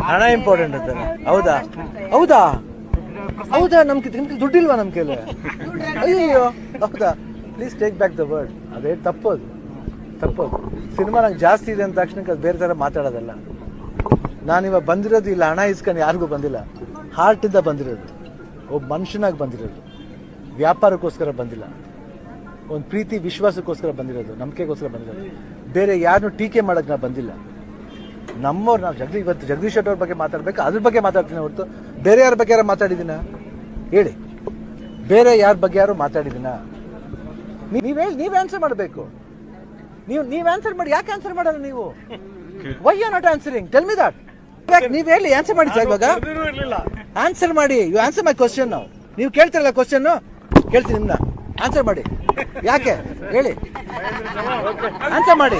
ಹಣ ಇಂಪಾರ್ಟೆಂಟ್ ಅಂತಾನೆ. ಹೌದಾ ಹೌದಾ ಹೌದಾ ನಮ್ಗೆ ದುಡ್ಡಿಲ್ವಾ ನಮ್ ಕೈಲಿ? ಅಯ್ಯೋ ಹೌದಾ, please take back the word. ಅದೇ ತಪ್ಪೋದು. ಸಿನಿಮಾ ನಂಗೆ ಜಾಸ್ತಿ ಇದೆ ಅಂದ ತಕ್ಷಣಕ್ಕೆ ಅದು ಬೇರೆ ಥರ ಮಾತಾಡೋದಲ್ಲ. ನಾನಿವಾಗ ಬಂದಿರೋದು ಇಲ್ಲ ಹಣ ಇಸ್ಕೊಂಡು ಯಾರಿಗೂ ಬಂದಿಲ್ಲ, ಹಾರ್ಟಿಂದ ಬಂದಿರೋದು, ಒಬ್ಬ ಮನುಷ್ಯನಾಗಿ ಬಂದಿರೋದು, ವ್ಯಾಪಾರಕ್ಕೋಸ್ಕರ ಬಂದಿಲ್ಲ, ಒಂದು ಪ್ರೀತಿ ವಿಶ್ವಾಸಕ್ಕೋಸ್ಕರ ಬಂದಿರೋದು, ನಂಬಿಕೆಗೋಸ್ಕರ ಬಂದಿರೋದು. ಬೇರೆ ಯಾರನ್ನೂ ಟೀಕೆ ಮಾಡೋಕ್ಕೆ ನಾನು ಬಂದಿಲ್ಲ. ನಮ್ಮವ್ರು ನಾವು ಇವತ್ತು ಜಗದೀಶ್ ಶೆಟ್ಟರ್ ಅವ್ರ ಬಗ್ಗೆ ಮಾತಾಡ್ಬೇಕು, ಅದ್ರ ಬಗ್ಗೆ ಮಾತಾಡ್ತೀನಿ ಹೊರತು ಬೇರೆ ಯಾರ ಬಗ್ಗೆ ಯಾರು ಮಾತಾಡಿದ್ದೀನ ಹೇಳಿ? ಬೇರೆ ಯಾರ ಬಗ್ಗೆ ಯಾರು ಮಾತಾಡಿದ್ದೀನ? ನೀವೇ ಆನ್ಸರ್ ಮಾಡಬೇಕು. ನೀವು ಆನ್ಸರ್ ಮಾಡಿ. ಯಾಕೆ ಆನ್ಸರ್ ಮಾಡಲ್ಲ ನೀವು? Why you not answering? Tell me that. ನೀವು ಹೇಳಿ, ಆನ್ಸರ್ ಮಾಡಿ ಸರ್. ಇವಾಗ ಆನ್ಸರ್ ಮಾಡಿ. You answer my question. ನೀವು ಕೇಳ್ತಿರಲ್ಲ ಕ್ವಶನ್, ಕೇಳ್ತೀನಿ ನಿಮ್ನ. ಆನ್ಸರ್ ಮಾಡಿ. ಯಾಕೆ ಹೇಳಿ? ಆನ್ಸರ್ ಮಾಡಿ.